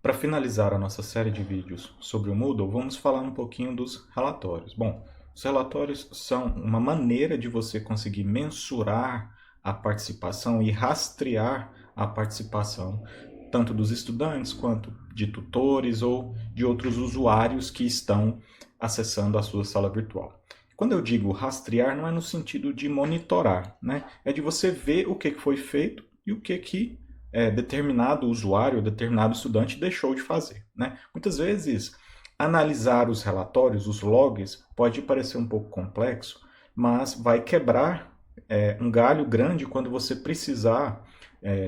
Para finalizar a nossa série de vídeos sobre o Moodle, vamos falar um pouquinho dos relatórios. Bom, os relatórios são uma maneira de você conseguir mensurar a participação e rastrear a participação tanto dos estudantes quanto de tutores ou de outros usuários que estão acessando a sua sala virtual. Quando eu digo rastrear, não é no sentido de monitorar, né? É de você ver o que foi feito e o que determinado usuário, determinado estudante deixou de fazer, né? Muitas vezes, analisar os relatórios, os logs, pode parecer um pouco complexo, mas vai quebrar um galho grande quando você precisar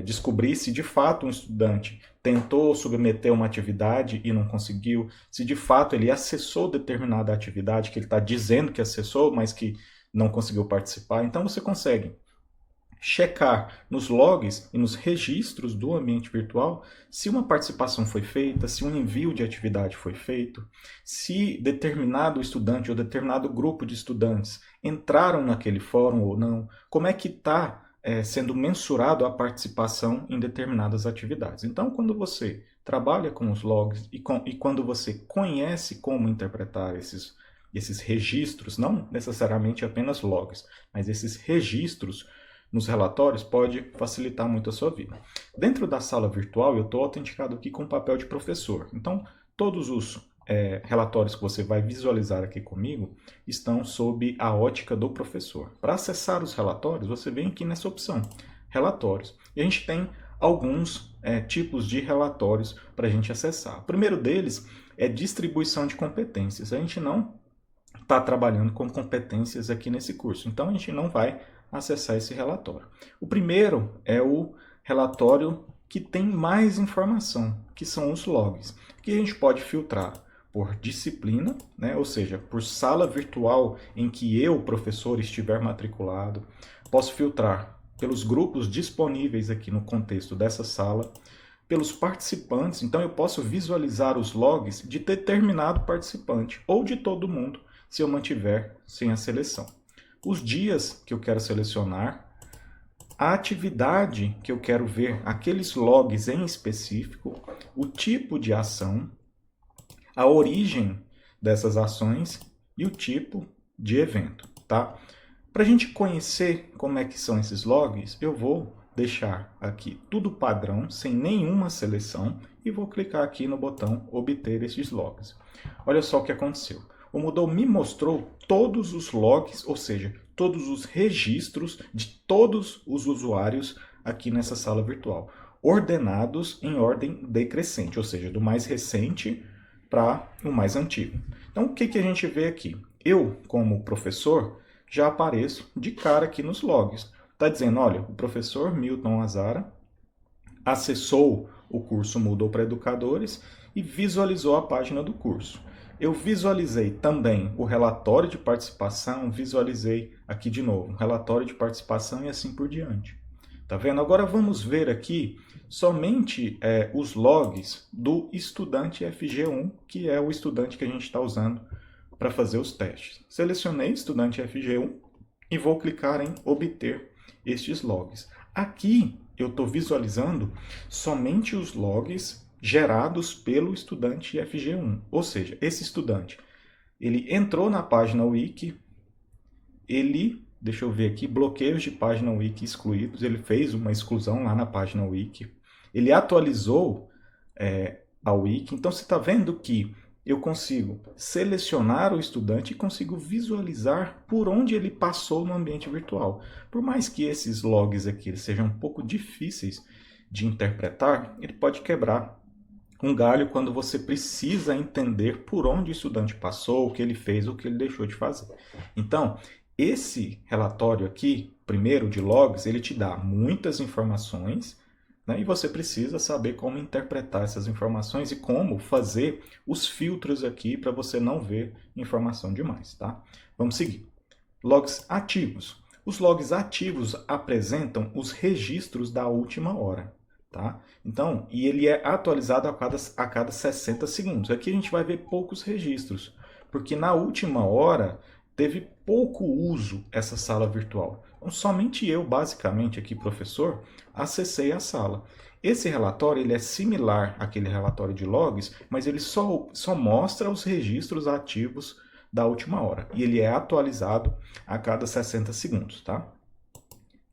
descobrir se de fato um estudante tentou submeter uma atividade e não conseguiu, se de fato ele acessou determinada atividade que ele está dizendo que acessou, mas que não conseguiu participar. Então você consegue checar nos logs e nos registros do ambiente virtual se uma participação foi feita, se um envio de atividade foi feito, se determinado estudante ou determinado grupo de estudantes entraram naquele fórum ou não, como é que está sendo mensurado a participação em determinadas atividades. Então, quando você trabalha com os logs e quando você conhece como interpretar esses registros, não necessariamente apenas logs, mas esses registros nos relatórios, pode facilitar muito a sua vida. Dentro da sala virtual, eu estou autenticado aqui com o papel de professor. Então, todos os relatórios que você vai visualizar aqui comigo estão sob a ótica do professor. Para acessar os relatórios, você vem aqui nessa opção, relatórios. E a gente tem alguns tipos de relatórios para a gente acessar. O primeiro deles é distribuição de competências. A gente não está trabalhando com competências aqui nesse curso, então a gente não vai acessar esse relatório. O primeiro é o relatório que tem mais informação, que são os logs, que a gente pode filtrar por disciplina, né? Ou seja, por sala virtual em que eu, professor, estiver matriculado. Posso filtrar pelos grupos disponíveis aqui no contexto dessa sala, pelos participantes, então eu posso visualizar os logs de determinado participante ou de todo mundo, se eu mantiver sem a seleção. Os dias que eu quero selecionar, a atividade que eu quero ver, aqueles logs em específico, o tipo de ação, a origem dessas ações e o tipo de evento, tá? Para a gente conhecer como é que são esses logs, eu vou deixar aqui tudo padrão, sem nenhuma seleção, e vou clicar aqui no botão obter esses logs. Olha só o que aconteceu. O Moodle me mostrou todos os logs, ou seja, todos os registros de todos os usuários aqui nessa sala virtual, ordenados em ordem decrescente, ou seja, do mais recente para o mais antigo. Então, o que a gente vê aqui? Eu, como professor, já apareço de cara aqui nos logs. Está dizendo, olha, o professor Milton Azara acessou o curso Moodle para Educadores e visualizou a página do curso. Eu visualizei também o relatório de participação, visualizei aqui de novo, o relatório de participação e assim por diante. Tá vendo? Agora vamos ver aqui somente os logs do estudante FG1, que é o estudante que a gente está usando para fazer os testes. Selecionei estudante FG1 e vou clicar em obter estes logs. Aqui eu estou visualizando somente os logs gerados pelo estudante FG1. Ou seja, esse estudante, ele entrou na página wiki, deixa eu ver aqui, bloqueios de página wiki excluídos, ele fez uma exclusão lá na página wiki, ele atualizou a wiki, então você está vendo que eu consigo selecionar o estudante e consigo visualizar por onde ele passou no ambiente virtual. Por mais que esses logs aqui sejam um pouco difíceis de interpretar, ele pode quebrar um galho quando você precisa entender por onde o estudante passou, o que ele fez, o que ele deixou de fazer. Então, esse relatório aqui, primeiro de logs, ele te dá muitas informações, né, e você precisa saber como interpretar essas informações e como fazer os filtros aqui para você não ver informação demais, tá? Vamos seguir. Logs ativos. Os logs ativos apresentam os registros da última hora. Tá? Então, e ele é atualizado a cada 60 segundos. Aqui a gente vai ver poucos registros, porque na última hora teve pouco uso essa sala virtual. Então, somente eu, basicamente aqui, professor, acessei a sala. Esse relatório ele é similar àquele relatório de logs, mas ele só mostra os registros ativos da última hora. E ele é atualizado a cada 60 segundos. Tá?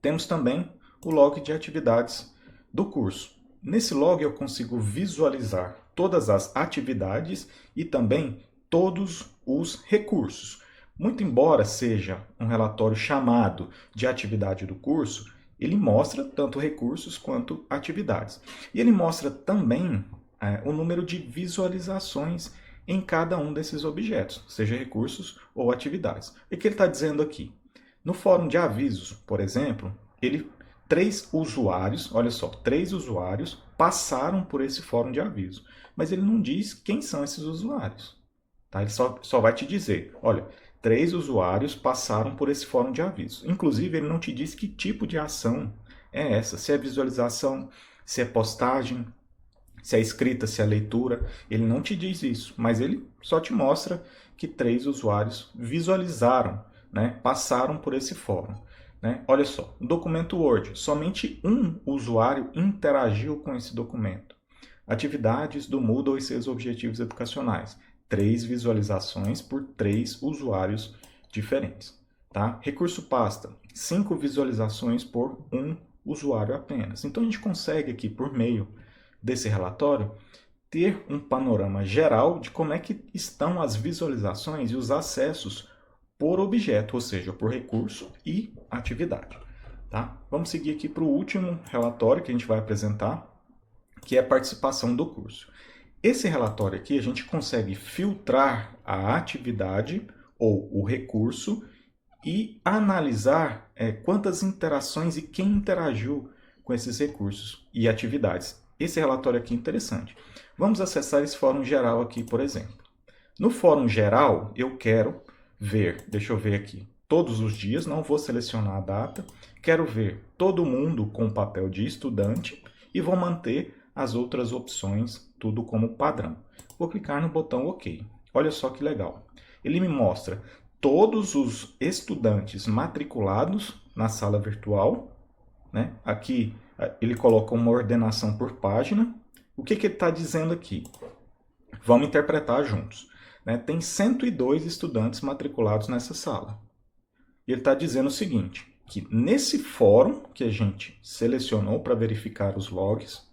Temos também o log de atividades do curso. Nesse log eu consigo visualizar todas as atividades e também todos os recursos. Muito embora seja um relatório chamado de atividade do curso, ele mostra tanto recursos quanto atividades. E ele mostra também o número de visualizações em cada um desses objetos, seja recursos ou atividades. O que ele está dizendo aqui? No fórum de avisos, por exemplo, 3 usuários, olha só, 3 usuários passaram por esse fórum de aviso, mas ele não diz quem são esses usuários. Tá? Ele só vai te dizer, olha, 3 usuários passaram por esse fórum de aviso. Inclusive, ele não te diz que tipo de ação é essa, se é visualização, se é postagem, se é escrita, se é leitura. Ele não te diz isso, mas ele só te mostra que 3 usuários visualizaram, né, passaram por esse fórum. Né? Olha só, no documento Word, somente um usuário interagiu com esse documento. Atividades do Moodle e seus objetivos educacionais. 3 visualizações por 3 usuários diferentes. Tá? Recurso pasta, 5 visualizações por um usuário apenas. Então a gente consegue aqui, por meio desse relatório, ter um panorama geral de como é que estão as visualizações e os acessos por objeto, ou seja, por recurso e atividade. Tá? Vamos seguir aqui para o último relatório que a gente vai apresentar, que é a participação do curso. Esse relatório aqui a gente consegue filtrar a atividade ou o recurso e analisar quantas interações e quem interagiu com esses recursos e atividades. Esse relatório aqui é interessante. Vamos acessar esse fórum geral aqui, por exemplo. No fórum geral, eu quero ver, deixa eu ver aqui, todos os dias, não vou selecionar a data, quero ver todo mundo com o papel de estudante e vou manter as outras opções tudo como padrão. Vou clicar no botão OK. Olha só que legal. Ele me mostra todos os estudantes matriculados na sala virtual. Né? Aqui ele coloca uma ordenação por página. O que ele está dizendo aqui? Vamos interpretar juntos. Né? Tem 102 estudantes matriculados nessa sala. E ele está dizendo o seguinte, que nesse fórum que a gente selecionou para verificar os logs,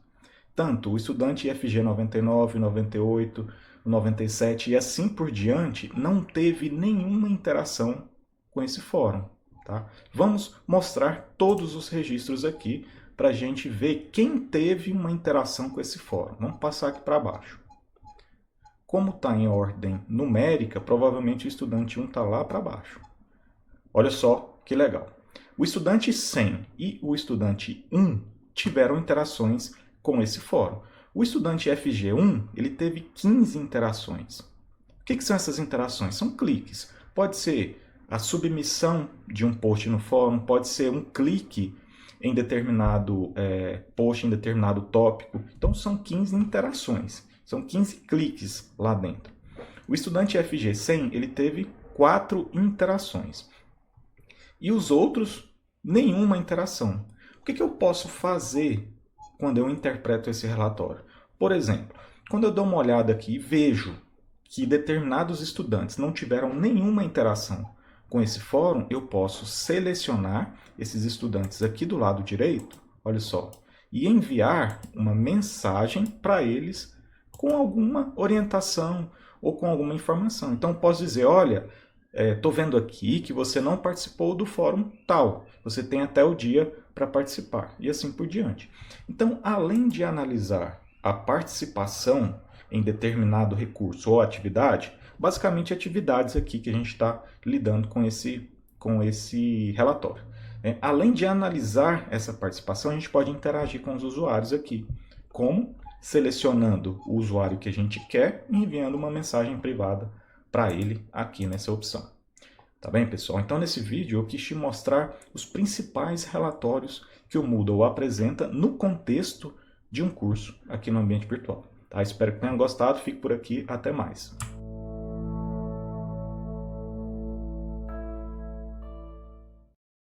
tanto o estudante IFG 99, 98, 97 e assim por diante, não teve nenhuma interação com esse fórum. Tá? Vamos mostrar todos os registros aqui para a gente ver quem teve uma interação com esse fórum. Vamos passar aqui para baixo. Como está em ordem numérica, provavelmente o estudante 1 está lá para baixo. Olha só que legal. O estudante 100 e o estudante 1 tiveram interações com esse fórum. O estudante FG1 ele teve 15 interações. O que são essas interações? São cliques. Pode ser a submissão de um post no fórum, pode ser um clique em determinado post, em determinado tópico. Então são 15 interações. São 15 cliques lá dentro. O estudante FG100 ele teve 4 interações. E os outros, nenhuma interação. O que eu posso fazer quando eu interpreto esse relatório? Por exemplo, quando eu dou uma olhada aqui e vejo que determinados estudantes não tiveram nenhuma interação com esse fórum, eu posso selecionar esses estudantes aqui do lado direito, olha só, e enviar uma mensagem para eles com alguma orientação ou com alguma informação. Então, posso dizer, olha, estou vendo aqui que você não participou do fórum tal. Você tem até o dia para participar. E assim por diante. Então, além de analisar a participação em determinado recurso ou atividade, basicamente atividades aqui que a gente está lidando com esse relatório. Além de analisar essa participação, a gente pode interagir com os usuários aqui. Como? Selecionando o usuário que a gente quer e enviando uma mensagem privada para ele aqui nessa opção. Tá bem, pessoal? Então, nesse vídeo eu quis te mostrar os principais relatórios que o Moodle apresenta no contexto de um curso aqui no ambiente virtual. Tá? Espero que tenham gostado. Fique por aqui. Até mais.